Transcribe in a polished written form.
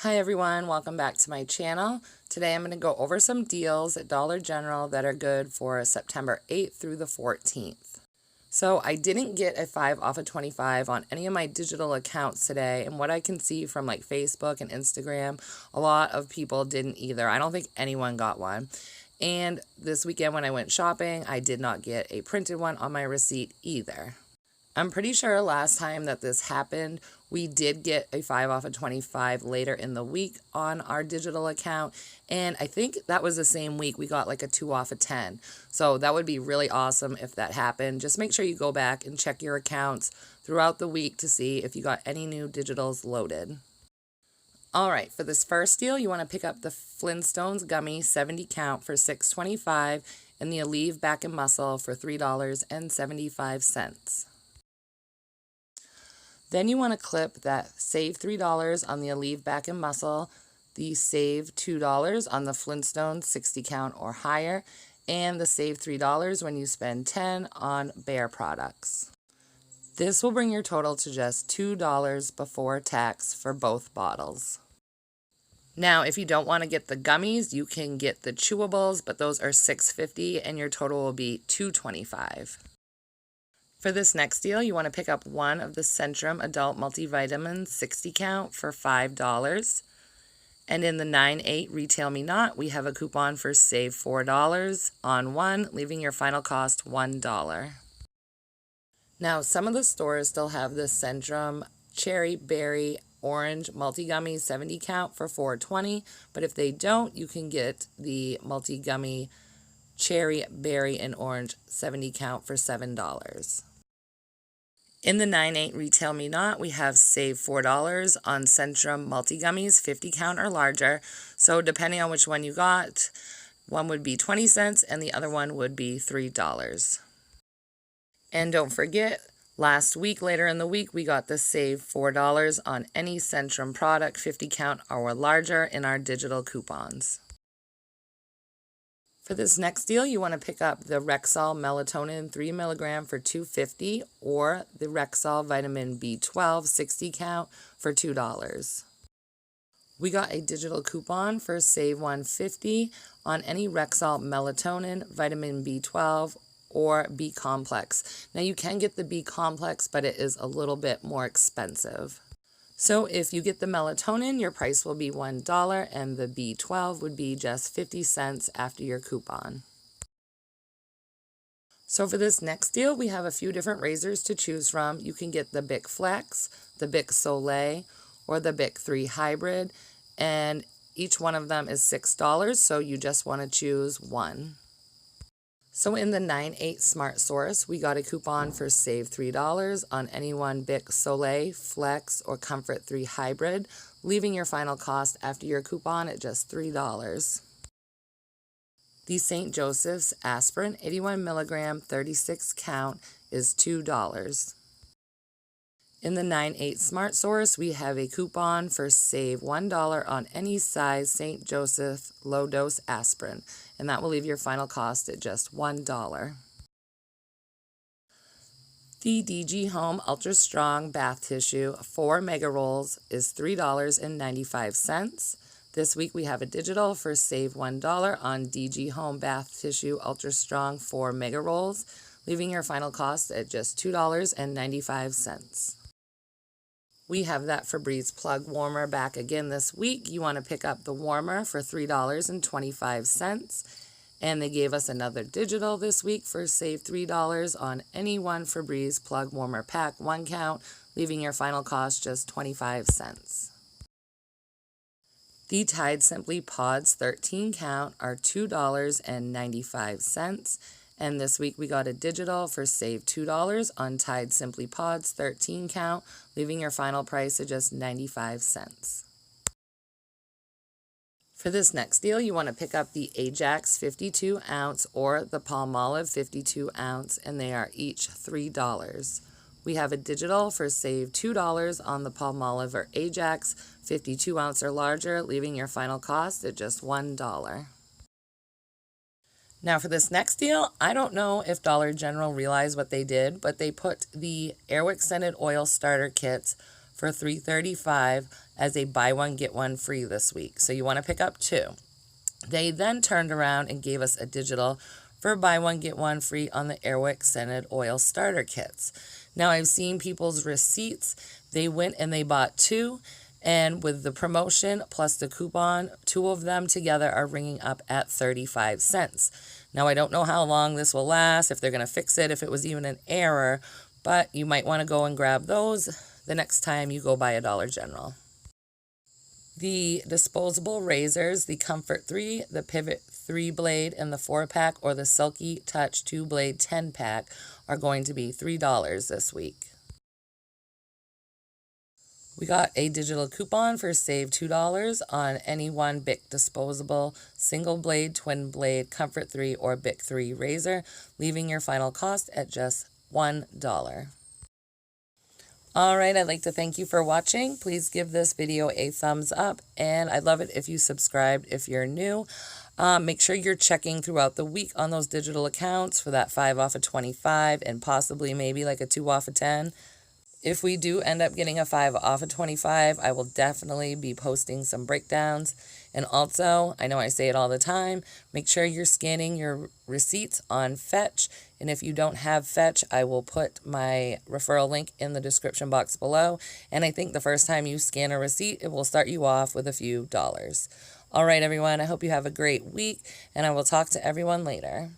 Hi everyone, welcome back to my channel. Today I'm going to go over some deals at Dollar General that are good for September 8th through the 14th. So I didn't get a 5 off of 25 on any of my digital accounts today, and what I can see from like Facebook and Instagram, a lot of people didn't either. I don't think anyone got one. And this weekend when I went shopping, I did not get a printed one on my receipt either. I'm pretty sure last time that this happened, we did get a 5 off of 25 later in the week on our digital account. And I think that was the same week we got like a 2 off of 10. So that would be really awesome if that happened. Just make sure you go back and check your accounts throughout the week to see if you got any new digitals loaded. All right, for this first deal, you want to pick up the Flintstones Gummy 70 count for $6.25 and the Aleve Back and Muscle for $3.75. Then you want to clip that save $3 on the Aleve Back and Muscle, the save $2 on the Flintstones 60 count or higher, and the save $3 when you spend $10 on Bear products. This will bring your total to just $2 before tax for both bottles. Now, if you don't want to get the gummies, you can get the chewables, but those are $6.50 and your total will be $2.25. For this next deal, you want to pick up one of the Centrum Adult Multivitamins 60 count for $5. And in the 9/8 Retail Me Not, we have a coupon for save $4 on one, leaving your final cost $1. Now, some of the stores still have the Centrum Cherry Berry Orange Multi-Gummy 70 count for $4.20, but if they don't, you can get the Multi-Gummy Cherry Berry and Orange 70 count for $7. In the 9/8 Retail Me Not, we have save $4 on Centrum Multi-Gummies 50 count or larger. So depending on which one you got, one would be 20 cents and the other one would be $3. And don't forget, last week, later in the week, we got the save $4 on any Centrum product 50 count or larger in our digital coupons. For this next deal, you want to pick up the Rexall Melatonin 3 mg for $2.50 or the Rexall Vitamin B12 60 count for $2. We got a digital coupon for save $1.50 on any Rexall Melatonin, Vitamin B12, or B Complex. Now you can get the B Complex, but it is a little bit more expensive. So if you get the melatonin, your price will be $1 and the B12 would be just 50 cents after your coupon. So for this next deal, we have a few different razors to choose from. You can get the Bic Flex, the Bic Soleil, or the Bic 3 Hybrid, and each one of them is $6, so you just want to choose one. So in the 9/8 Smart Source, we got a coupon for save $3 on any one Bic Soleil, Flex, or Comfort 3 Hybrid, leaving your final cost after your coupon at just $3. The St. Joseph's Aspirin 81 mg 36 count is $2. In the 9/8 Smart Source, we have a coupon for save $1 on any size St. Joseph low dose aspirin, and that will leave your final cost at just $1. The DG Home Ultra Strong Bath Tissue 4 Mega Rolls is $3.95. This week we have a digital for save $1 on DG Home Bath Tissue Ultra Strong 4 Mega Rolls, leaving your final cost at just $2.95. We have that Febreze Plug Warmer back again this week. You want to pick up the warmer for $3.25. And they gave us another digital this week for save $3 on any one Febreze Plug Warmer pack 1 count, leaving your final cost just 25 cents. The Tide Simply Pods 13 count are $2.95. And this week we got a digital for save $2 on Tide Simply Pods 13 count, leaving your final price at just 95 cents. For this next deal, you want to pick up the Ajax 52 ounce or the Palmolive 52 ounce, and they are each $3. We have a digital for save $2 on the Palmolive or Ajax 52 ounce or larger, leaving your final cost at just $1. Now for this next deal, I don't know if Dollar General realized what they did, but they put the Airwick Scented Oil Starter Kits for $3.35 as a buy one, get one free this week. So you want to pick up 2. They then turned around and gave us a digital for buy one, get one free on the Airwick Scented Oil Starter Kits. Now, I've seen people's receipts. They went and they bought 2, and with the promotion plus the coupon, 2 of them together are ringing up at 35 cents. Now, I don't know how long this will last, if they're going to fix it, if it was even an error, but you might want to go and grab those the next time you go by a Dollar General. The disposable razors, the Comfort 3, the Pivot 3-blade, and the 4-pack, or the Silky Touch 2-blade 10-pack are going to be $3 this week. We got a digital coupon for save $2 on any one Bic disposable single blade, twin blade, Comfort 3, or Bic 3 razor, leaving your final cost at just $1. All right, I'd like to thank you for watching. Please give this video a thumbs up, and I'd love it if you subscribed if you're new. Make sure you're checking throughout the week on those digital accounts for that 5 off of 25 and possibly maybe like a 2 off of 10. If we do end up getting a 5 off of 25, I will definitely be posting some breakdowns. And also, I know I say it all the time, make sure you're scanning your receipts on Fetch. And if you don't have Fetch, I will put my referral link in the description box below. And I think the first time you scan a receipt, it will start you off with a few dollars. All right, everyone, I hope you have a great week, and I will talk to everyone later.